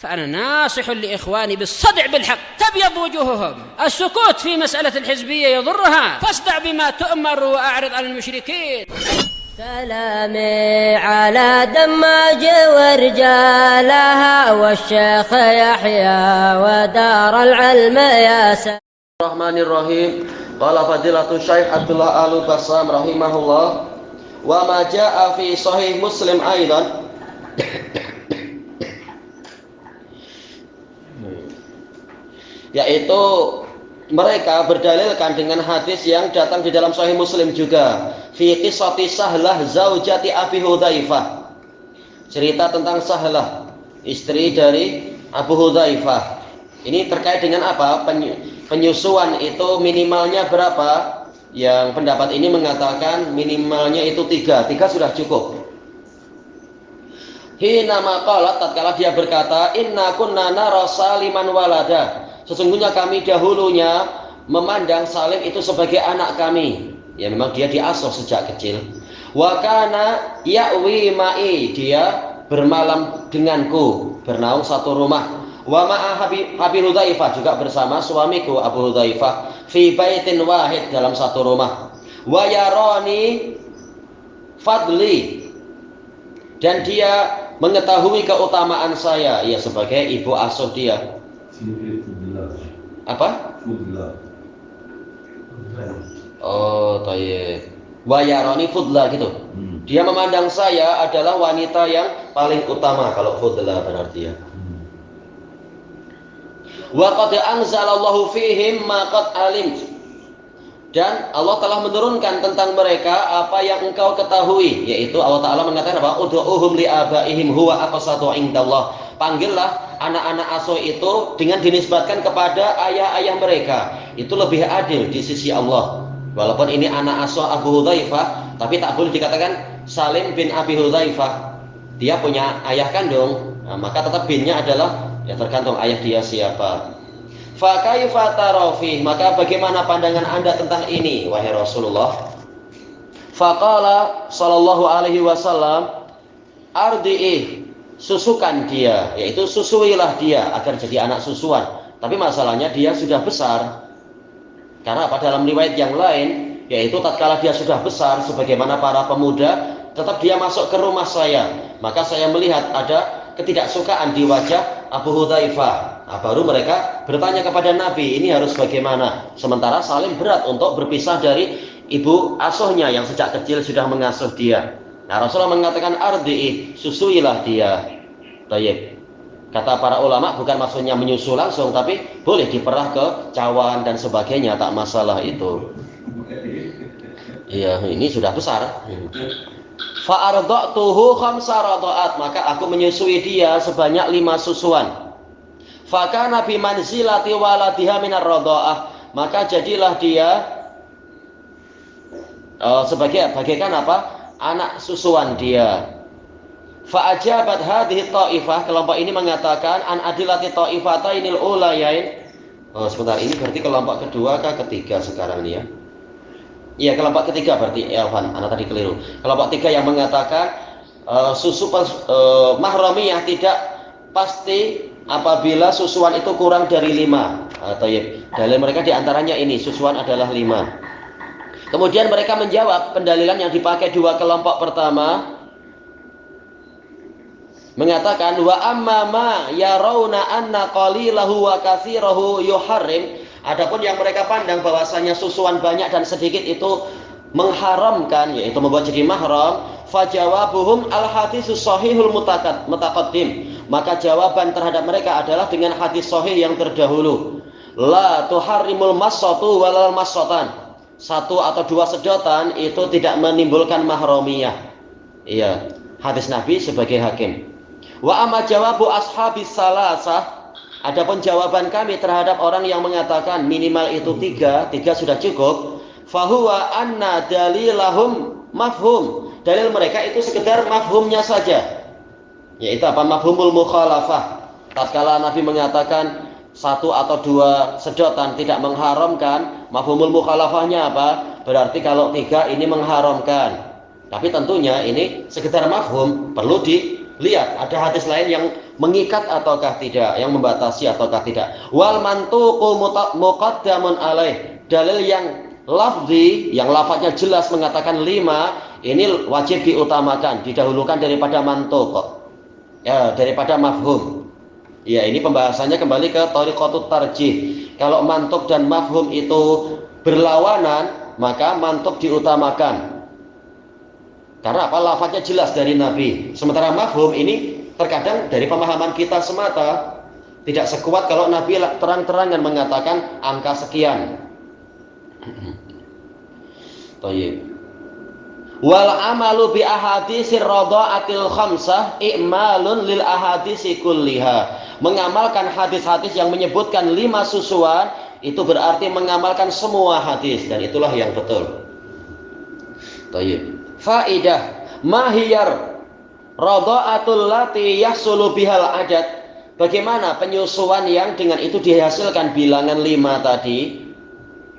فأنا ناصح لإخواني بالصدع بالحق تبيض وجوههم. السكوت في مسألة الحزبية يضرها، فاصدع بما تؤمر وأعرض عن المشركين. سلامي على دماج ورجالها والشيخ يحيى ودار العلم يا سلام. الرحمن الرحيم. قال فضيلة الشيخ عبد الله Al-Bassam rahimahullah, wa ma jaa fi sahih Muslim aidan, yaitu mereka berdalilkan dengan hadis yang datang di dalam Sahih Muslim juga, fi qissati Sahlah zaujati Abi Hudzaifah, cerita tentang Sahlah, istri dari Abu Hudzaifah. Ini terkait dengan apa? Penyusuan itu minimalnya berapa? Yang pendapat ini mengatakan minimalnya itu 3 sudah cukup. Hina maqalat, tatkala dia berkata, inna kunna nara saliman walada, sesungguhnya kami dahulunya memandang Salim itu sebagai anak kami. Ya memang dia diasuh sejak kecil. Wa kana ya'wi ma'i, dia bermalam denganku, bernaung satu rumah. Wa ma'a Abi Hudzaifah, juga bersama suamiku Abu Hudzaifah, fi baitin wahid, dalam satu rumah. Wa yarani fadli, dan dia mengetahui keutamaan saya, ya sebagai ibu asuh dia. Apa? Oh, tayyib. Wa yarani fudla gitu. Dia memandang saya adalah wanita yang paling utama, kalau fudla berarti ya. Wa qad anzalallahu fihim ma qad alim, dan Allah telah menurunkan tentang mereka apa yang engkau ketahui, yaitu Allah Ta'ala mengatakan apa? Ud'uhum li abaihim huwa aqsatu indallah, panggillah anak-anak asuh itu dengan dinisbatkan kepada ayah-ayah mereka, itu lebih adil di sisi Allah. Walaupun ini anak asuh Abu Hudzaifah, tapi tak boleh dikatakan Salim bin Abi Hudzaifah, dia punya ayah kandung. Nah, maka tetap binnya adalah ya tergantung ayah dia siapa. Fa kaifa tarafi, maka bagaimana pandangan Anda tentang ini wahai Rasulullah? Faqala sallallahu alaihi wasallam, ardi'i, susukan dia, yaitu susuilah dia agar jadi anak susuan. Tapi masalahnya dia sudah besar. Karena apa? Dalam riwayat yang lain, yaitu tatkala dia sudah besar, sebagaimana para pemuda, tetap dia masuk ke rumah saya, maka saya melihat ada ketidaksukaan di wajah Abu Hudzaifah. Nah, baru mereka bertanya kepada Nabi, ini harus bagaimana? Sementara Salim berat untuk berpisah dari ibu asuhnya yang sejak kecil sudah mengasuh dia. Nah, Rasulullah mengatakan ardi'i, susuilah dia. Tayyib. Kata para ulama, bukan maksudnya menyusu langsung, tapi boleh diperah ke cawan dan sebagainya, tak masalah itu. Iya, ini sudah besar. Fa'arda'tuhu khamsa rada'at, maka aku menyusui dia sebanyak 5 susuan. Fakana bi manzilati waladiha minar rada'ah, maka jadilah dia bagaikan apa? Anak susuan dia. Fa'ajabat hadhihi ta'ifah, kelompok ini mengatakan an adilati ta'ifatainil ulayain. Oh, sebentar, ini berarti kelompok kedua kah ketiga sekarang ini ya? Iya, kelompok ketiga berarti Elvan, anak tadi keliru. Kelompok 3 yang mengatakan susu mahramiyah tidak pasti apabila susuan itu kurang dari 5. Dalil mereka diantaranya ini, susuan adalah 5. Kemudian mereka menjawab pendalilan yang dipakai 2 kelompok pertama, mengatakan wa amma ma yarawna anna qalilahu wa katsirahu yuharrim, adapun yang mereka pandang bahwasanya susuan banyak dan sedikit itu mengharamkan, yaitu membuat jadi mahram, fajawabuhum al-hadisus sahihul mutaqaddim, maka jawaban terhadap mereka adalah dengan hadis sahih yang terdahulu, la tuharrimul massatu walal massatan, 1 atau 2 sedotan itu tidak menimbulkan mahramiyah. Iya, hadis Nabi sebagai hakim. Wa amma jawabu ashabis salasah, adapun jawaban kami terhadap orang yang mengatakan minimal itu 3 sudah cukup, fahuwa anna dalilahum mafhum, dalil mereka itu sekedar mafhumnya saja, yaitu apa? Mafhumul mukhalafah. Tatkala Nabi mengatakan 1 atau 2 sedotan tidak mengharamkan, mafhumul mukhalafahnya apa? Berarti kalau 3 ini mengharamkan. Tapi tentunya ini sekedar mafhum, perlu dilihat ada hadis lain yang mengikat ataukah tidak, yang membatasi ataukah tidak. Wal mantuqu muqaddamun alaih, dalil yang lafzi, yang lafadznya jelas mengatakan 5, ini wajib diutamakan, didahulukan daripada mantuq, ya, daripada mafhum. Ya, ini pembahasannya kembali ke thariqatut tarjih. Kalau mantuq dan mafhum itu berlawanan, maka mantuq diutamakan. Karena apa? Lafadznya jelas dari Nabi. Sementara mafhum ini terkadang dari pemahaman kita semata, tidak sekuat kalau Nabi terang-terangan mengatakan angka sekian. Thayyib. Wal amalu bi ahaditsir radha'atil khamsah i'malun lil ahaditsi kulliha. Mengamalkan hadis-hadis yang menyebutkan 5 susuan itu berarti mengamalkan semua hadis, dan itulah yang betul. Thayyib. Faidah mahiyar radha'atul lati yahsulu bihal adad. Bagaimana penyusuan yang dengan itu dihasilkan bilangan 5 tadi,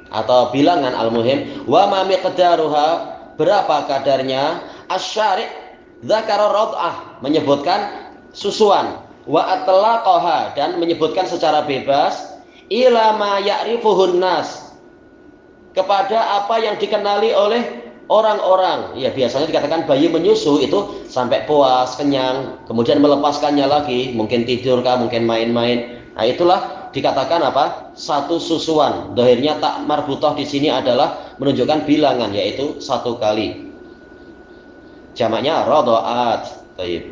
atau bilangan al-muhim. Wa ma miqdaruha, berapa kadarnya. Asy-syari' dzakara rad'ah, menyebutkan susuan. Wa atlaqaha, dan menyebutkan secara bebas. Ila ma ya'rifuhun nas, kepada apa yang dikenali oleh orang-orang. Ya, biasanya dikatakan bayi menyusu itu sampai puas, kenyang, kemudian melepaskannya lagi, mungkin tidur kah, mungkin main-main. Nah, itulah dikatakan apa? Satu susuan. Dohirnya tak marbutah di sini adalah menunjukkan bilangan, yaitu 1 kali. Jamaknya radha'at. Baik.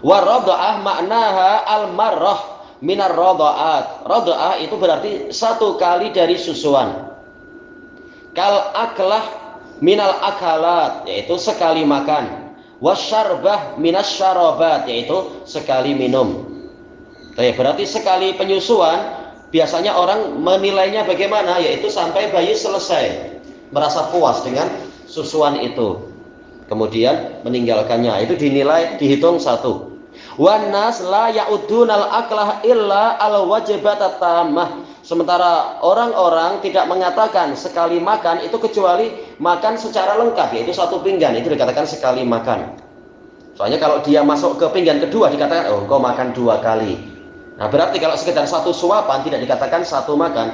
Wa radha'ah maknaha al-marrah minar radha'at. Radha'ah itu berarti 1 kali dari susuan. Kal aklah minal akalat, yaitu sekali makan. Wasyarbah minas syarabat, yaitu sekali minum. Berarti sekali penyusuan biasanya orang menilainya bagaimana, yaitu sampai bayi selesai merasa puas dengan susuan itu, kemudian meninggalkannya, itu dinilai, dihitung 1. Wan nas la ya'udunal aklah illa al wajibat tammah. Sementara orang-orang tidak mengatakan sekali makan itu kecuali makan secara lengkap, yaitu 1 pinggan, itu dikatakan sekali makan. Soalnya kalau dia masuk ke pinggan kedua dikatakan, oh engkau makan 2 kali. Nah, berarti kalau sekedar 1 suapan tidak dikatakan 1 makan,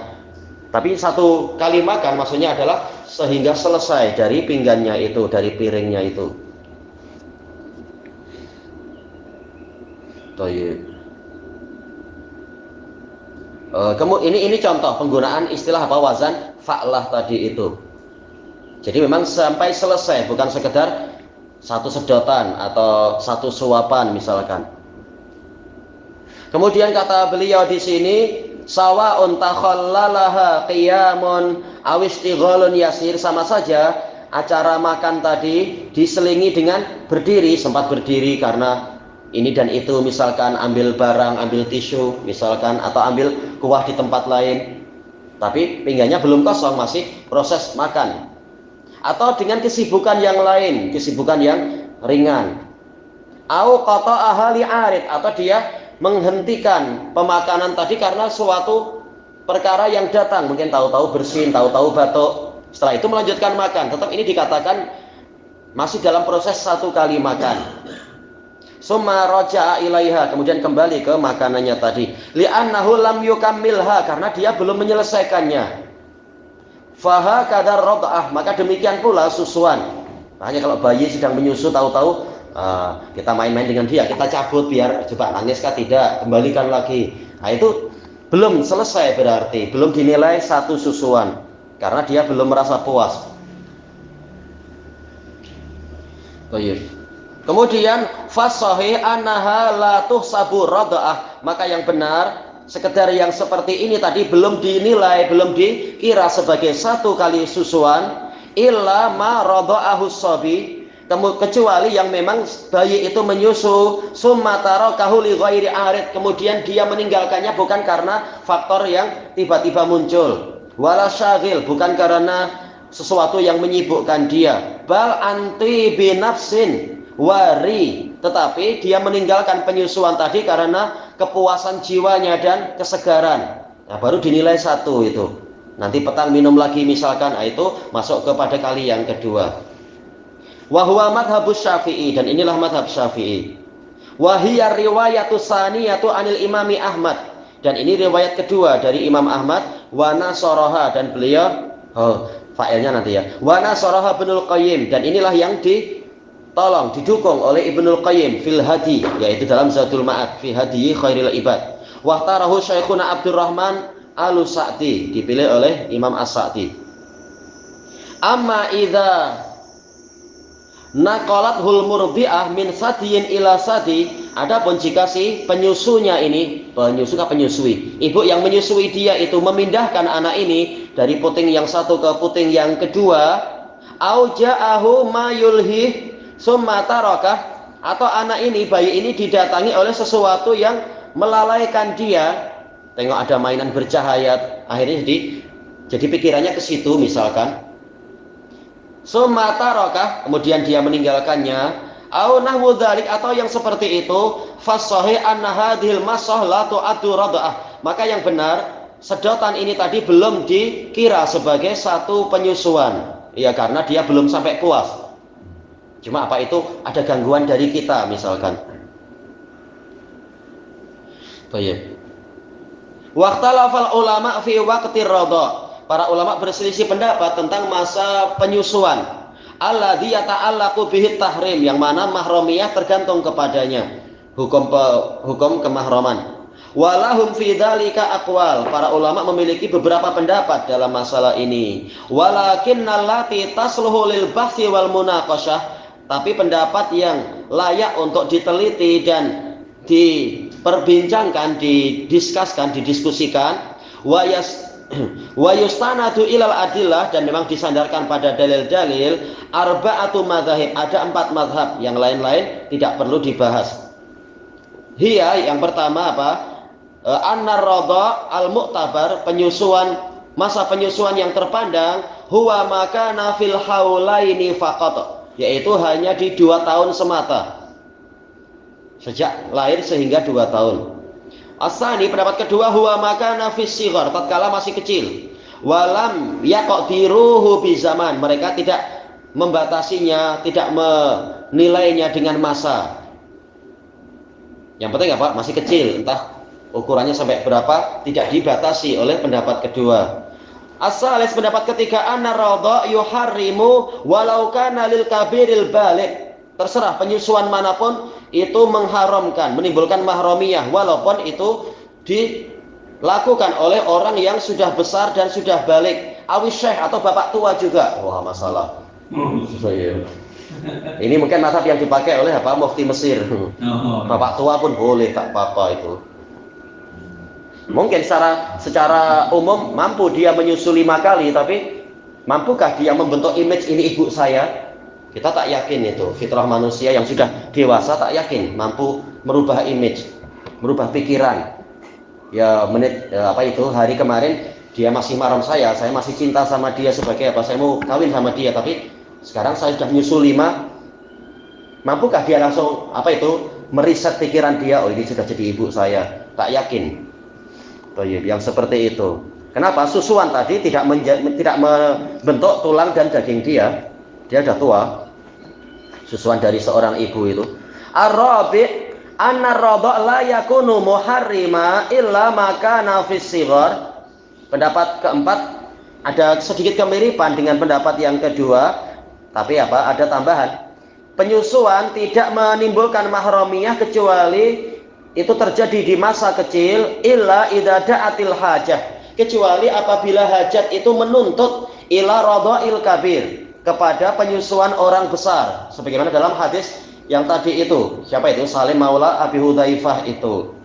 tapi 1 kali makan maksudnya adalah sehingga selesai dari pinggannya itu, dari piringnya itu. Ini contoh penggunaan istilah apa, wazan fa'lah tadi itu. Jadi memang sampai selesai, bukan sekedar 1 sedotan atau 1 suapan misalkan. Kemudian kata beliau di sini, sawa'un takhallalaha qiyamun aw istighalun yasir, sama saja acara makan tadi diselingi dengan berdiri, sempat berdiri karena ini dan itu, misalkan ambil barang, ambil tisu misalkan, atau ambil kuah di tempat lain, tapi pinggannya belum kosong, masih proses makan. Atau dengan kesibukan yang lain, kesibukan yang ringan. Au qata'aha li'arid, atau dia menghentikan pemakanan tadi karena suatu perkara yang datang, mungkin tahu-tahu bersin, tahu-tahu batuk, setelah itu melanjutkan makan. Tetap ini dikatakan masih dalam proses 1 kali makan. Summa raja'a ilaiha, kemudian kembali ke makanannya tadi. Li'annahu lam yukammilha, karena dia belum menyelesaikannya. Faha kadar rad'ah, maka demikian pula susuan. Hanya kalau bayi sedang menyusu, tahu-tahu kita main-main dengan dia, kita cabut biar coba nangis kah tidak, kembalikan lagi. Nah, itu belum selesai, berarti belum dinilai 1 susuan karena dia belum merasa puas. Baik. Kemudian fasahih annaha la tuhsabu radha'ah, maka yang benar sekedar yang seperti ini tadi belum dinilai, belum dikira sebagai 1 kali susuan, illa ma radha'ahu sabi, kecuali yang memang bayi itu menyusu, summa tarakahu li ghairi arid, kemudian dia meninggalkannya bukan karena faktor yang tiba-tiba muncul, wala syagil, bukan karena sesuatu yang menyibukkan dia, bal anti binafsin wari, tetapi dia meninggalkan penyusuan tadi karena kepuasan jiwanya dan kesegaran. Nah, baru dinilai 1 itu. Nanti petang minum lagi misalkan, nah itu masuk kepada kali yang kedua. Wa huwa madhabus Syafi'i, dan inilah madhab Syafi'i. Wahiyar riwayatus saniyatu anil imami Ahmad, dan ini riwayat kedua dari Imam Ahmad. Wa nasaraha, dan beliau fa'ilnya nanti ya, wa nasaraha Ibnul Qayyim, dan inilah yang ditolong, didukung oleh Ibnul Qayyim fil hadi, yaitu dalam Zadul Ma'ad fi hadiyi khairil ibad. Wa tarahu Syekhuna Abdurrahman Al-Sa'di, dipilih oleh Imam As-Sa'di. Amma idza naqalathul murdi'ah min sadiyin ila sadi, adapun jika si penyusunya ini, penyusui, ibu yang menyusui dia itu memindahkan anak ini dari puting yang satu ke puting yang kedua, au ja'ahu ma yulhi summa tarakah, atau anak ini, bayi ini didatangi oleh sesuatu yang melalaikan dia, tengok ada mainan bercahaya, akhirnya jadi pikirannya ke situ misalkan, summa tarakah, kemudian dia meninggalkannya, au nahwu dzalik, atau yang seperti itu, fasahih anna hadhil masah la tu'addu rada'ah, maka yang benar sedotan ini tadi belum dikira sebagai satu penyusuan, ya, karena dia belum sampai puas. Cuma apa itu, ada gangguan dari kita misalkan. Baik. Waqtalafal ulama fi waqtir radha, para ulama berselisih pendapat tentang masa penyusuan. Alladzi yata'allaqu bihi tahrim, yang mana mahramiyah tergantung kepadanya, hukum kemahraman. Walahum fi dzalika aqwal, para ulama memiliki beberapa pendapat dalam masalah ini. Walakinnal lati tasluhu lil bahsi wal munaqasyah, tapi pendapat yang layak untuk diteliti dan diperbincangkan, didiskusikan, wa yustanadu ilal adillah, dan memang disandarkan pada dalil-dalil, arba'atu madzhab, ada 4 mazhab, yang lain-lain tidak perlu dibahas. Hiya, yang pertama apa? Annar radha al-mu'tabar, masa penyusuan yang terpandang, huwa makana fil haulaini faqat, yaitu hanya di 2 tahun semata, sejak lahir sehingga 2 tahun. Asani, pendapat kedua, huwa makana fis sighar, tatkala masih kecil. Walam yaqdiruhu bi zaman, mereka tidak membatasinya, tidak menilainya dengan masa. Yang penting apa? Masih kecil, entah ukurannya sampai berapa, tidak dibatasi oleh pendapat kedua. As-salis, pendapat ketiga, anna radha yuharrimu walau kana lil kabiril baligh, terserah penyusuan manapun itu mengharamkan, menimbulkan mahramiyah, walaupun itu dilakukan oleh orang yang sudah besar dan sudah balik, awis syekh, atau bapak tua juga. Wah, masalah. Ini mungkin mazhab yang dipakai oleh apa, mufti Mesir. Bapak tua pun boleh, tak apa-apa itu. Mungkin secara umum mampu dia menyusu 5 kali, tapi mampukah dia membentuk image ini ibu saya? Kita tak yakin itu. Fitrah manusia yang sudah dewasa tak yakin mampu merubah image, merubah pikiran. Ya hari kemarin dia masih marah saya masih cinta sama dia sebagai apa? Saya mau kawin sama dia, tapi sekarang saya sudah nyusul 5. Mampukah dia langsung meriset pikiran dia? Oh, ini sudah jadi ibu saya. Tak yakin. Yang seperti itu. Kenapa? Susuan tadi tidak membentuk tulang dan daging dia. Dia sudah tua. Susuan dari seorang ibu itu. Ar-rabi' anna ar-radha' la yakunu muharrima illa makana fis sighar. Pendapat keempat, ada sedikit kemiripan dengan pendapat yang kedua, tapi ada tambahan. Penyusuan tidak menimbulkan mahramiyah kecuali itu terjadi di masa kecil, illa idza da'atil hajah, kecuali apabila hajat itu menuntut ila radha'il kabir, kepada penyusuan orang besar, sebagaimana dalam hadis yang tadi itu. Siapa itu? Salim Maula Abi Hudzaifah itu.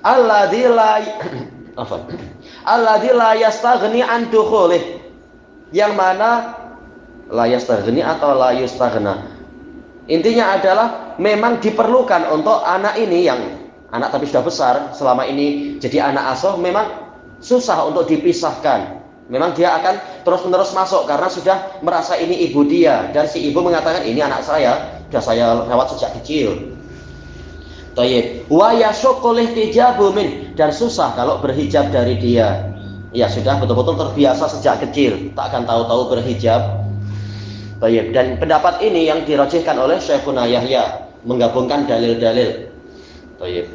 Alladzi la yastaghni an dukhulih, yang mana la yastaghni atau la yustaghna, intinya adalah memang diperlukan untuk anak ini, yang anak tapi sudah besar, selama ini jadi anak asuh, memang susah untuk dipisahkan. Memang dia akan terus-menerus masuk karena sudah merasa ini ibu dia, dan si ibu mengatakan ini anak saya, sudah saya rawat sejak kecil. Tayyib. Wa yashuqqu ihtijabu min, dan susah kalau berhijab dari dia. Ya sudah betul-betul terbiasa sejak kecil, tak akan tahu-tahu berhijab. Tayyib. Dan pendapat ini yang dirajihkan oleh Syekhuna Yahya, menggabungkan dalil-dalil. Tayyib.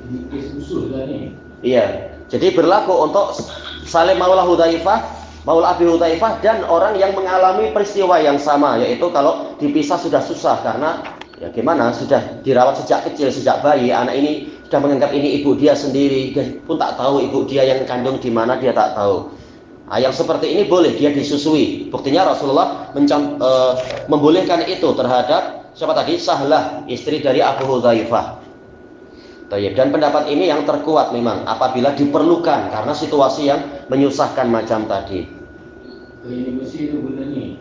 Ini usul lah ni. Iya. Jadi berlaku untuk Salim Maula Hudzaifah, Maula Abi Hudzaifah dan orang yang mengalami peristiwa yang sama, yaitu kalau dipisah sudah susah karena ya gimana, sudah dirawat sejak kecil, sejak bayi, anak ini sudah menganggap ini ibu dia sendiri, dia pun tak tahu ibu dia yang kandung di mana, dia tak tahu. Nah, yang seperti ini boleh dia disusui. Buktinya Rasulullah membolehkan itu terhadap siapa tadi? Sahlah, istri dari Abu Hudzaifah. Dan pendapat ini yang terkuat memang apabila diperlukan karena situasi yang menyusahkan macam tadi. Ini Mesir itu benda ni.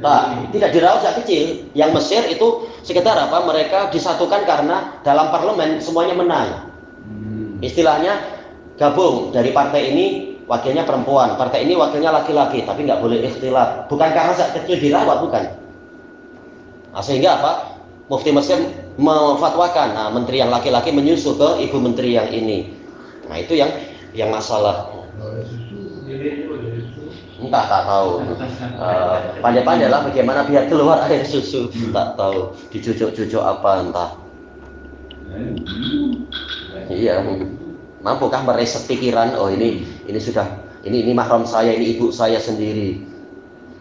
Nah, tidak dirawat sejak kecil. Yang Mesir itu sekitar apa? Mereka disatukan karena dalam parlemen semuanya menang. Istilahnya gabung, dari partai ini wakilnya perempuan, partai ini wakilnya laki-laki, tapi nggak boleh ikhtilaf. Bukan karena sejak kecil dirawat, bukan. Nah, sehingga apa? Mufti Mesir memfatwakan, nah, menteri yang laki-laki menyusu ke ibu menteri yang ini. Nah, itu yang masalah. Entah, tak tahu. Pandai-pandai lah bagaimana biar keluar air susu, tak tahu. Dicucuk-cucuk apa entah. Iya. Mampukah mereset pikiran? Oh, ini sudah, ini mahram saya, ini ibu saya sendiri.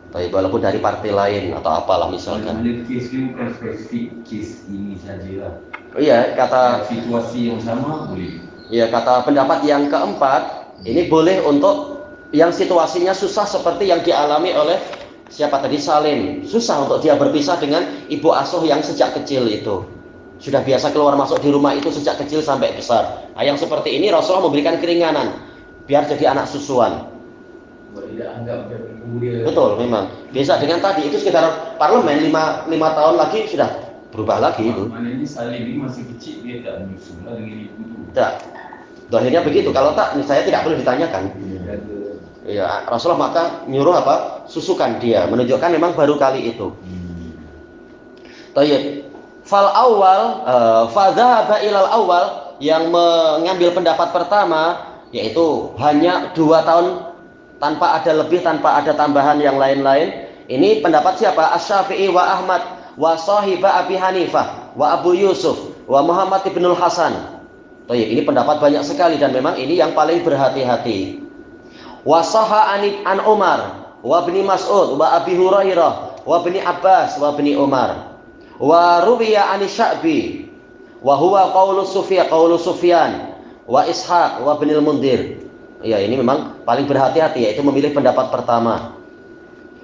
Tapi walaupun dari partai lain atau apalah misalkan. Ada kes ini bukan spesifik kes ini sajalah. Oh iya, kata situasi yang sama boleh. Iya, kata pendapat yang keempat, ini boleh untuk yang situasinya susah seperti yang dialami oleh siapa tadi, Salim. Susah untuk dia berpisah dengan ibu asuh yang sejak kecil itu. Sudah biasa keluar masuk di rumah itu sejak kecil sampai besar. Nah, yang seperti ini Rasulullah memberikan keringanan biar jadi anak susuan. Tidak anggap ibu dia. Betul, memang. Biasa dengan tadi itu sekitar parlemen 5 tahun lagi sudah berubah lagi itu. Maknanya Salim ini masih kecil, dia tak menyusul dengan ibu itu. Tidak. Akhirnya begitu. Kalau tak, saya tidak perlu ditanyakan. Ya, Rasulullah maka nyuruh apa? Susukan dia, menunjukkan memang baru kali itu. Tayyib. Fal awal, fadzahaba ilal awal, yang mengambil pendapat pertama yaitu hanya 2 tahun tanpa ada lebih, tanpa ada tambahan yang lain-lain. Ini pendapat siapa? Asy-Syafi'i wa Ahmad wa sahiba Abi Hanifah wa Abu Yusuf wa Muhammad ibnul Hasan. Tayyib, ini pendapat banyak sekali dan memang ini yang paling berhati-hati. Wa sahha an Umar wa Ibnu Mas'ud wa Abi Hurairah wa Ibnu Abbas wa Ibnu Umar wa ruwiya an Sya'bi wa huwa qaulu Sufyan wa Ishaq wa Ibnu Mundir. Ya, ini memang paling berhati-hati, yaitu memilih pendapat pertama.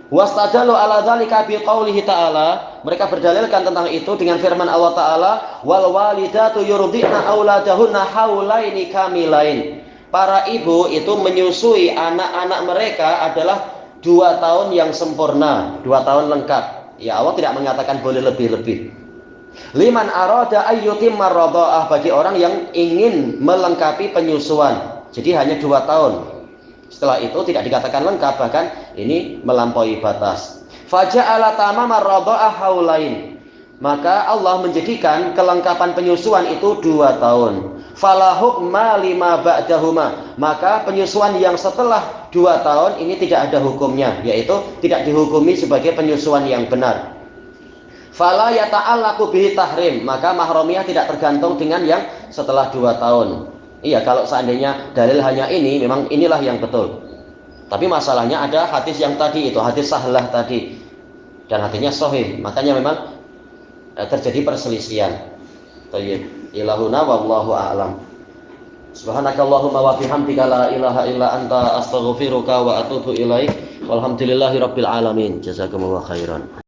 Wastadalu ala dzalika bi qaulihi ta'ala, mereka berdalilkan tentang itu dengan firman Allah Ta'ala, wal walidatu yurdi'na auladahunna haulaini kamilain. Para ibu itu menyusui anak-anak mereka adalah 2 tahun yang sempurna, 2 tahun lengkap. Ya, Allah tidak mengatakan boleh lebih-lebih. Liman arada ayyutimma radha'ah, bagi orang yang ingin melengkapi penyusuan. Jadi hanya 2 tahun. Setelah itu tidak dikatakan lengkap, bahkan ini melampaui batas. Faja'ala tamama radha'ah haulain. Maka Allah menjadikan kelengkapan penyusuan itu 2 tahun. Fala hukma lima ba'dahuma. Maka penyusuan yang setelah 2 tahun ini tidak ada hukumnya, yaitu tidak dihukumi sebagai penyusuan yang benar. Fala yata'allaqu bihi tahrim. Maka mahramiyah tidak tergantung dengan yang setelah 2 tahun. Iya, kalau seandainya dalil hanya ini, memang inilah yang betul. Tapi masalahnya ada hadis yang tadi itu, hadis Sahlah tadi, dan hadisnya sahih. Makanya memang terjadi perselisihan. Tayyib. Ilahuna wallahu a'lam. Subhanakallahumma wa bihamdika la ilaha illa anta astaghfiruka wa atubu ilaik. Walhamdulillahirabbil alamin. Jazakumullahu khairan.